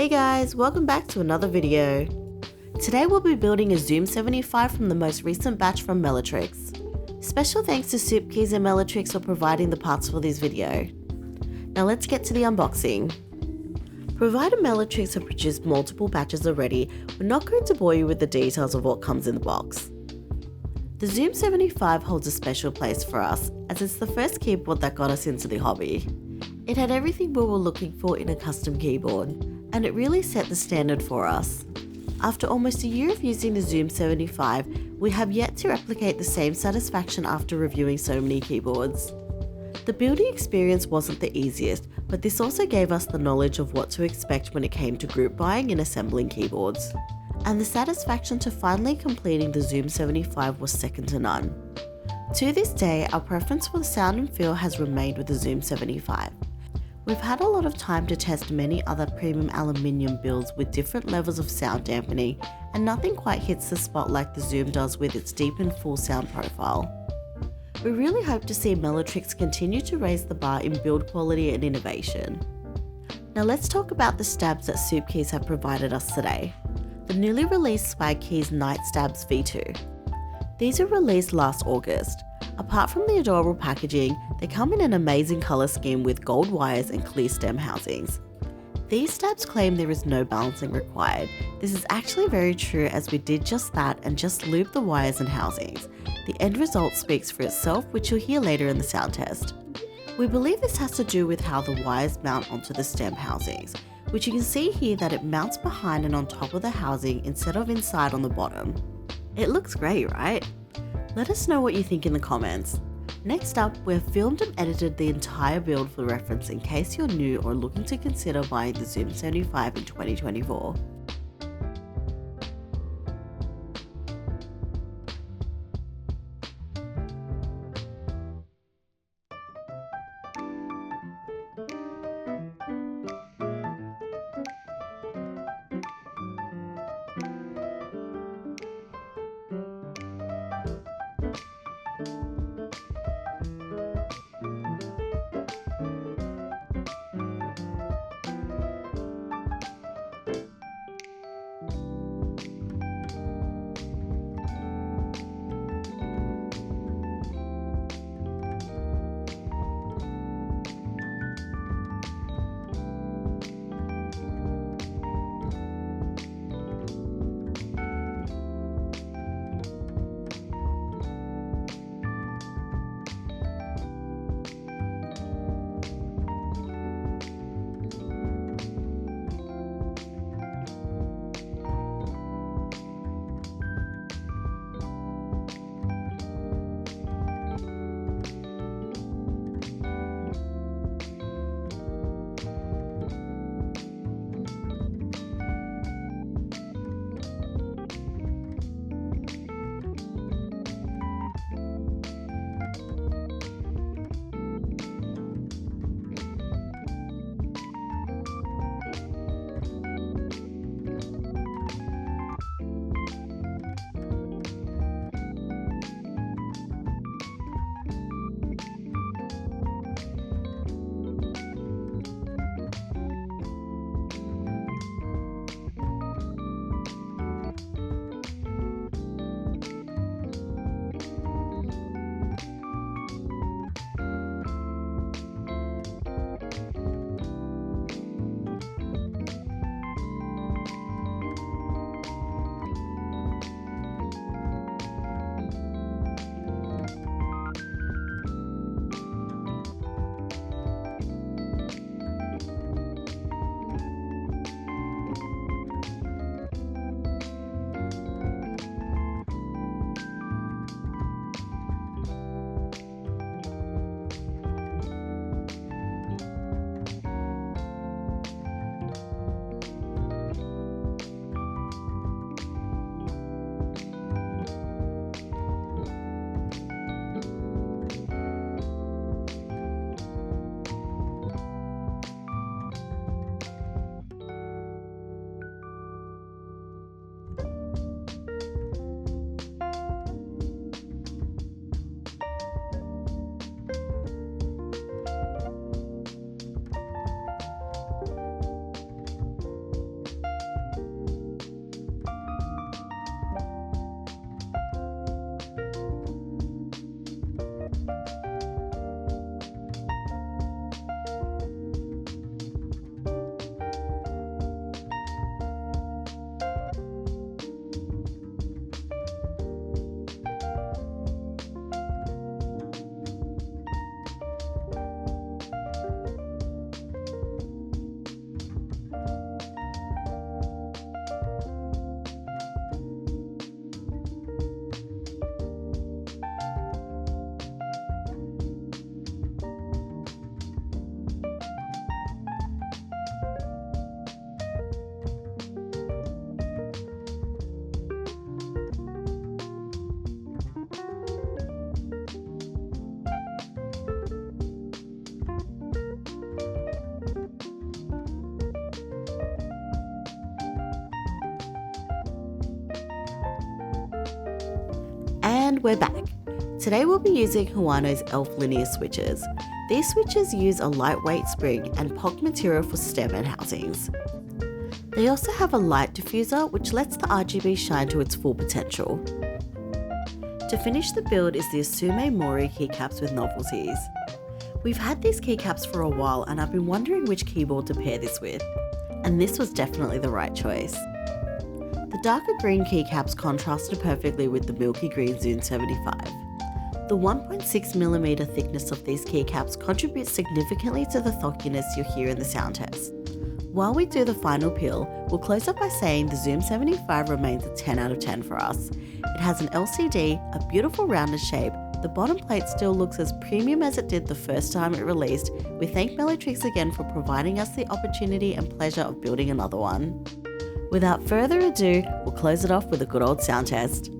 Hey guys, welcome back to another video. Today we'll be building a Zoom 75 from the most recent batch from Bellatrix. Special thanks to Swagkeys and Bellatrix for providing the parts for this video. Now let's get to the unboxing. Provided Bellatrix have produced multiple batches already, we're not going to bore you with the details of what comes in the box. The Zoom 75 holds a special place for us, as it's the first keyboard that got us into the hobby. It had everything we were looking for in a custom keyboard, and it really set the standard for us. After almost a year of using the Zoom 75, we have yet to replicate the same satisfaction after reviewing so many keyboards. The building experience wasn't the easiest, but this also gave us the knowledge of what to expect when it came to group buying and assembling keyboards. And the satisfaction to finally completing the Zoom 75 was second to none. To this day, our preference for the sound and feel has remained with the Zoom 75. We've had a lot of time to test many other premium aluminium builds with different levels of sound dampening, and nothing quite hits the spot like the Zoom does with its deep and full sound profile. We really hope to see Bellatrix continue to raise the bar in build quality and innovation. Now let's talk about the stabs that Swagkeys have provided us today. The newly released Swagkeys Night Stabs V2. These were released last August. Apart from the adorable packaging, they come in an amazing colour scheme with gold wires and clear stem housings. These stabs claim there is no balancing required. This is actually very true, as we did just that and just looped the wires and housings. The end result speaks for itself, which you'll hear later in the sound test. We believe this has to do with how the wires mount onto the stem housings, which you can see here that it mounts behind and on top of the housing instead of inside on the bottom. It looks great, right? Let us know what you think in the comments. Next up, we've filmed and edited the entire build for reference in case you're new or looking to consider buying the Zoom 75 in 2024. And we're back. Today we'll be using Huano's Elf linear switches. These switches use a lightweight spring and POC material for stem and housings. They also have a light diffuser which lets the RGB shine to its full potential. To finish the build is the OSUME Mori keycaps with Novelties. We've had these keycaps for a while and I've been wondering which keyboard to pair this with, and this was definitely the right choice. The darker green keycaps contrasted perfectly with the Milky green Zoom 75. The 1.6mm thickness of these keycaps contributes significantly to the thockiness you'll hear in the sound test. While we do the final peel, we'll close up by saying the Zoom 75 remains a 10 out of 10 for us. It has an LCD, a beautiful rounded shape, the bottom plate still looks as premium as it did the first time it released. We thank Mellotrix again for providing us the opportunity and pleasure of building another one. Without further ado, we'll close it off with a good old sound test.